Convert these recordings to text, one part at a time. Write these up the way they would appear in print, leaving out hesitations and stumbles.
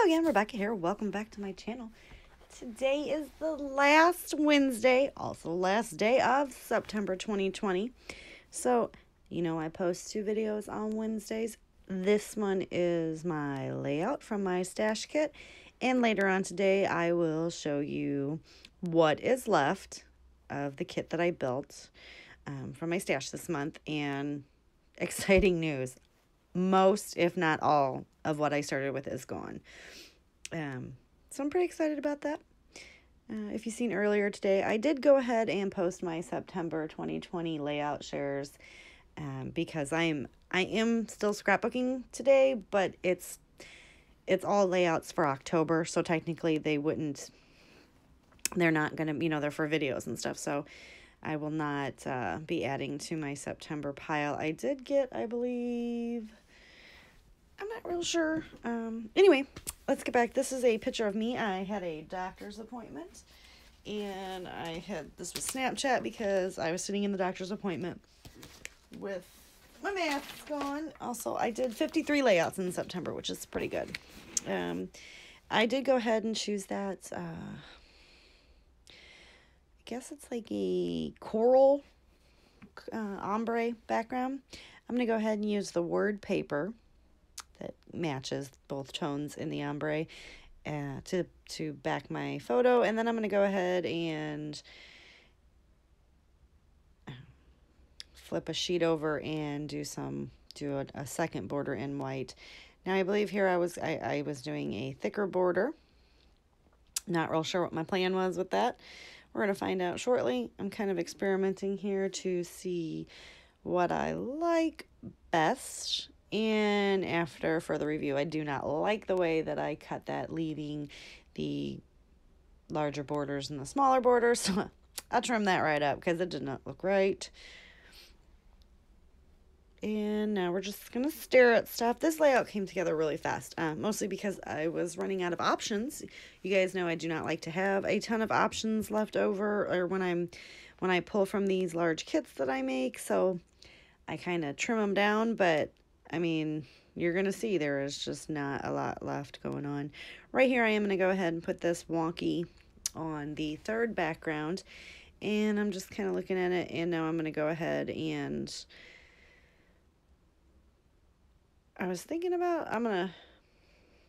Hello again, Rebecca here. Welcome back to my channel. Today is the last Wednesday, also last day of September 2020. So, I post 2 videos on Wednesdays. This one is my layout from my stash kit. And later on today, I will show you what is left of the kit that I built from my stash this month. And exciting news. Most, if not all, of what I started with is gone. So I'm pretty excited about that. If you've seen earlier today, I did go ahead and post my September 2020 layout shares because I am still scrapbooking today, but it's all layouts for October, so technically they're not going to, they're for videos and stuff, so I will not be adding to my September pile. I did get, I believe, I'm not real sure. Anyway, let's get back. This is a picture of me. I had a doctor's appointment, and this was Snapchat because I was sitting in the doctor's appointment with my mask on. Also, I did 53 layouts in September, which is pretty good. I did go ahead and choose that, I guess it's like a coral ombre background. I'm going to go ahead and use the Word paper that matches both tones in the ombre to back my photo, and then I'm going to go ahead and flip a sheet over and do a second border in white. Now I believe here I was doing a thicker border. Not real sure what my plan was with that. We're going to find out shortly. I'm kind of experimenting here to see what I like best. And after further review, I do not like the way that I cut that, leaving the larger borders and the smaller borders. So I'll trim that right up because it did not look right. And now we're just going to stare at stuff. This layout came together really fast, mostly because I was running out of options. You guys know I do not like to have a ton of options left over or when I pull from these large kits that I make. So I kind of trim them down, but I mean, you're going to see there is just not a lot left going on. Right here, I am going to go ahead and put this wonky on the third background. And I'm just kind of looking at it. And now I'm going to go ahead and I'm going to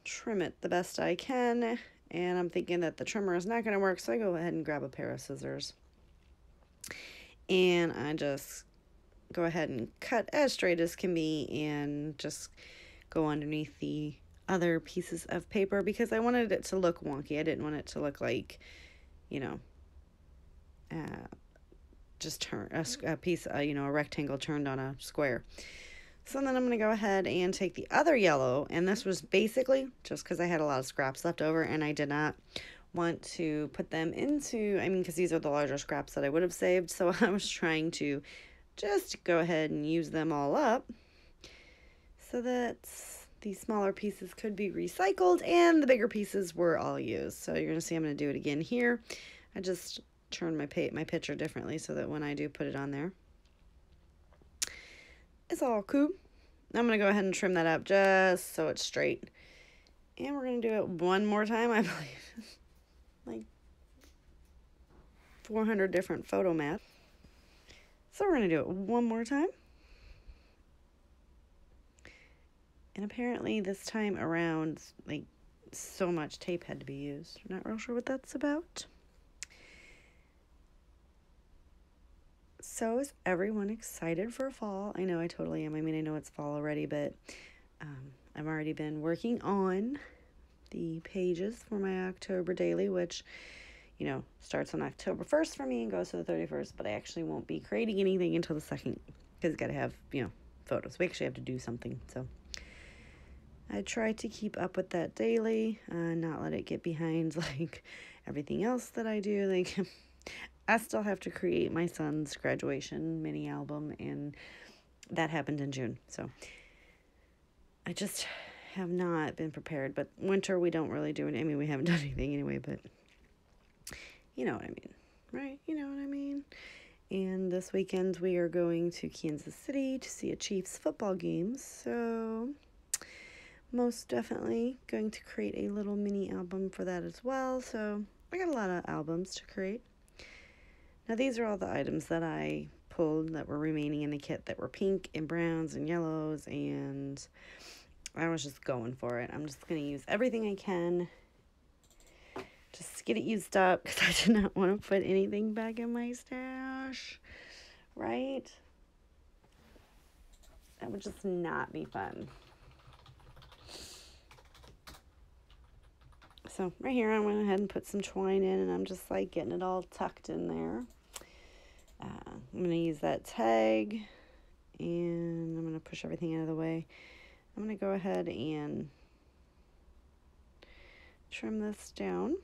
trim it the best I can. And I'm thinking that the trimmer is not going to work. So I go ahead and grab a pair of scissors. And I just go ahead and cut as straight as can be and just go underneath the other pieces of paper because I wanted it to look wonky. I didn't want it to look like, just turn a piece, a rectangle turned on a square. So then I'm going to go ahead and take the other yellow, and this was basically just because I had a lot of scraps left over and I did not want to put them into, because these are the larger scraps that I would have saved, so I was trying to just go ahead and use them all up so that these smaller pieces could be recycled and the bigger pieces were all used. So you're going to see I'm going to do it again here. I just turned my picture differently so that when I do put it on there, it's all cool. I'm going to go ahead and trim that up just so it's straight. And we're going to do it one more time, I believe. Like 400 different photo mats. So we're going to do it one more time. And apparently this time around, so much tape had to be used. I'm not real sure what that's about. So is everyone excited for fall? I know I totally am. I know it's fall already, but I've already been working on the pages for my October daily, which starts on October 1st for me and goes to the 31st, but I actually won't be creating anything until the 2nd because you got to have, photos. We actually have to do something, so I try to keep up with that daily, not let it get behind, everything else that I do. I still have to create my son's graduation mini album, and that happened in June, so I just have not been prepared, but winter we don't really do it. We haven't done anything anyway, but you know what I mean, right? You know what I mean? And this weekend we are going to Kansas City to see a Chiefs football game. So most definitely going to create a little mini album for that as well. So I got a lot of albums to create. Now these are all the items that I pulled that were remaining in the kit that were pink and browns and yellows, and I was just going for it. I'm just going to use everything I can just to get it used up because I did not want to put anything back in my stash, right? That would just not be fun. So right here I went ahead and put some twine in, and I'm just like getting it all tucked in there. I'm going to use that tag, and I'm going to push everything out of the way. I'm going to go ahead and trim this down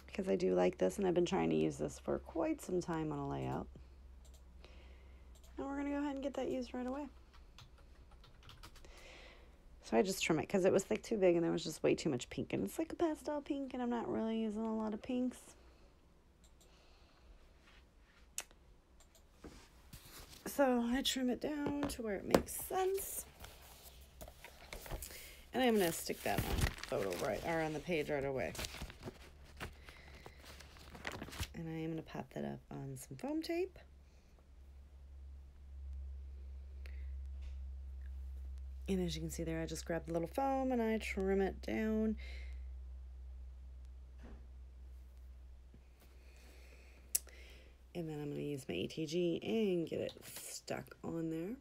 because I do like this, and I've been trying to use this for quite some time on a layout. And we're going to go ahead and get that used right away. So I just trim it because it was like too big and there was just way too much pink. And it's like a pastel pink, and I'm not really using a lot of pinks. So I trim it down to where it makes sense. And I'm going to stick that on the photo or on the page right away. And I am going to pop that up on some foam tape. And as you can see there, I just grabbed the little foam and I trim it down. And then I'm going to use my ATG and get it stuck on there.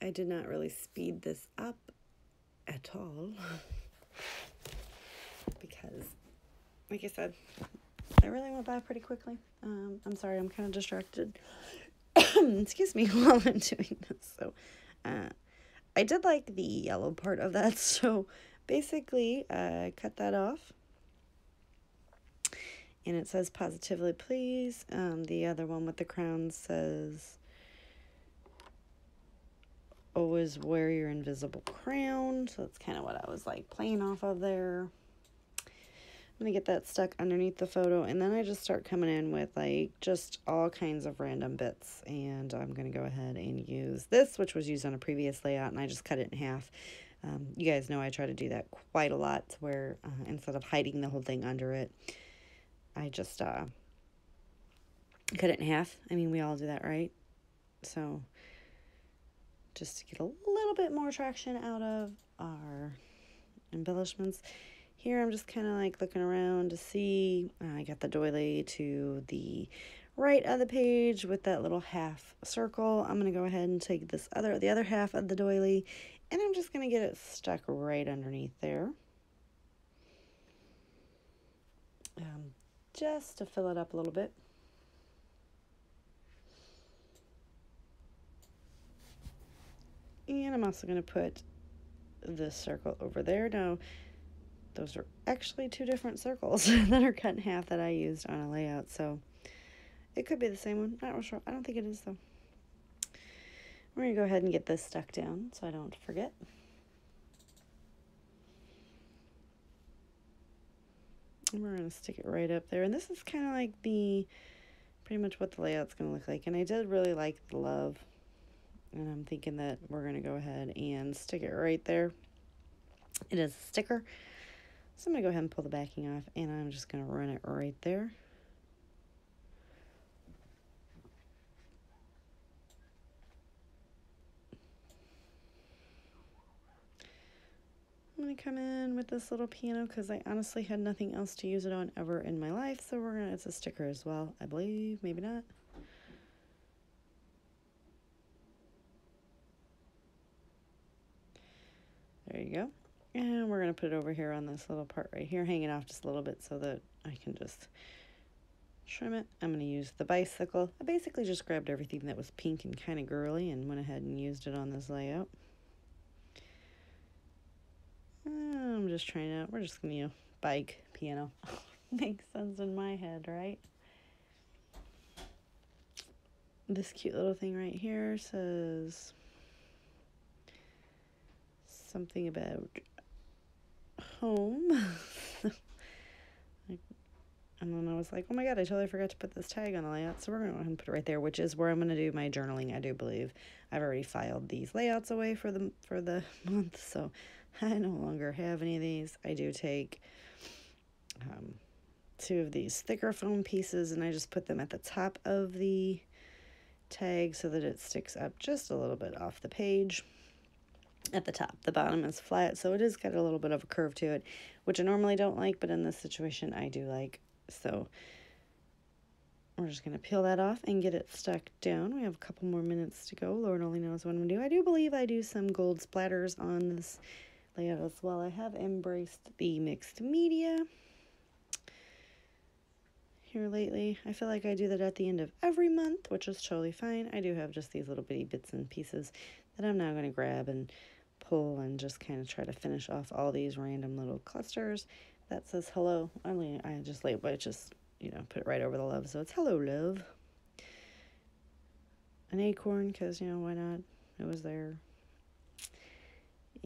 I did not really speed this up at all because, like I said, I really went by pretty quickly. I'm sorry, I'm kind of distracted. Excuse me while I'm doing this. So, I did like the yellow part of that. So, basically, I cut that off. And it says positively please. The other one with the crown says always wear your invisible crown. So that's kind of what I was like playing off of there. I'm going to get that stuck underneath the photo, and then I just start coming in with like just all kinds of random bits. And I'm going to go ahead and use this, which was used on a previous layout, and I just cut it in half. You guys know I try to do that quite a lot, where instead of hiding the whole thing under it, I just cut it in half. I mean, we all do that, right? So just to get a little bit more traction out of our embellishments. Here I'm just kind of like looking around to see. I got the doily to the right of the page with that little half circle. I'm going to go ahead and take the other half of the doily, and I'm just going to get it stuck right underneath there. Just to fill it up a little bit. And I'm also going to put this circle over there. Now, those are actually two different circles that are cut in half that I used on a layout, so it could be the same one. Not real sure. I don't think it is, though. We're going to go ahead and get this stuck down so I don't forget. And we're going to stick it right up there. And this is kind of like pretty much what the layout's going to look like. And I did really like the love. And I'm thinking that we're going to go ahead and stick it right there. It is a sticker. So I'm going to go ahead and pull the backing off, and I'm just going to run it right there. I'm going to come in with this little piano because I honestly had nothing else to use it on ever in my life. So it's a sticker as well, I believe. Maybe not. There you go. And we're going to put it over here on this little part right here, hanging off just a little bit so that I can just trim it. I'm going to use the bicycle. I basically just grabbed everything that was pink and kind of girly and went ahead and used it on this layout. I'm just trying out. We're just going to use bike, piano. Makes sense in my head, right? This cute little thing right here says something about home. And then I was like, oh my God, I totally forgot to put this tag on the layout. So we're going to go ahead and put it right there, which is where I'm going to do my journaling, I do believe. I've already filed these layouts away for the month, so I no longer have any of these. I do take 2 of these thicker foam pieces, and I just put them at the top of the tag so that it sticks up just a little bit off the page at the top. The bottom is flat, so it has got a little bit of a curve to it, which I normally don't like, but in this situation I do like. So we're just going to peel that off and get it stuck down. We have a couple more minutes to go. Lord only knows what I'm going to do. I do believe I do some gold splatters on this layout as well. I have embraced the mixed media here lately. I feel like I do that at the end of every month, which is totally fine. I do have just these little bitty bits and pieces that I'm now going to grab and pull and just kind of try to finish off all these random little clusters. That says hello. I just label it, just, you know, put it right over the love. So it's hello, love. An acorn, because, you know, why not? It was there.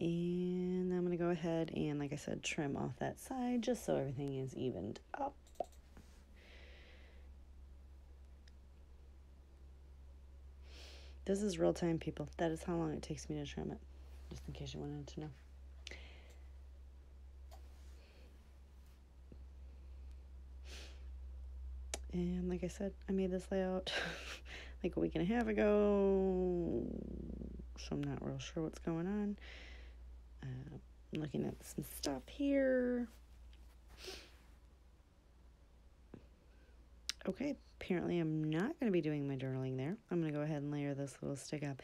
And I'm going to go ahead and, like I said, trim off that side just so everything is evened up. This is real time, people. That is how long it takes me to trim it, just in case you wanted to know. And like I said, I made this layout like a week and a half ago, so I'm not real sure what's going on. I'm looking at some stuff here. Okay, apparently I'm not going to be doing my journaling there. I'm going to go ahead and layer this little stick up.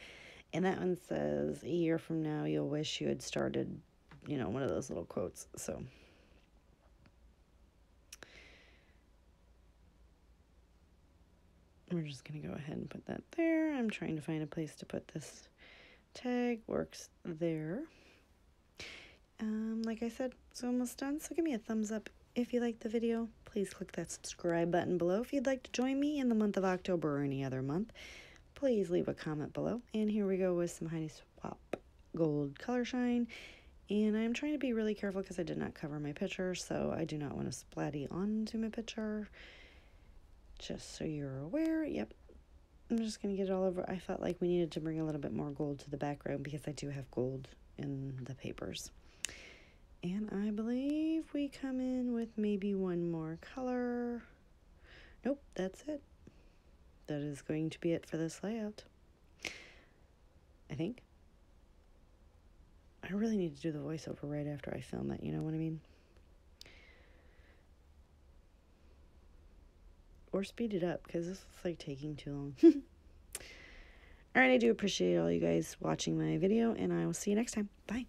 And that one says, a year from now, you'll wish you had started, you know, one of those little quotes. So we're just going to go ahead and put that there. I'm trying to find a place to put this tag. Works there. Like I said, it's almost done. So give me a thumbs up if you liked the video. Please click that subscribe button below. If you'd like to join me in the month of October or any other month, please leave a comment below. And here we go with some Heidi Swapp Gold Color Shine. And I'm trying to be really careful because I did not cover my picture, so I do not want to splatty onto my picture. Just so you're aware, yep. I'm just going to get it all over. I felt like we needed to bring a little bit more gold to the background because I do have gold in the papers. And I believe we come in with maybe one more color. Nope, that's it. That is going to be it for this layout, I think. I really need to do the voiceover right after I film it, you know what I mean? Or speed it up, because this is like taking too long. Alright, I do appreciate all you guys watching my video, and I will see you next time. Bye.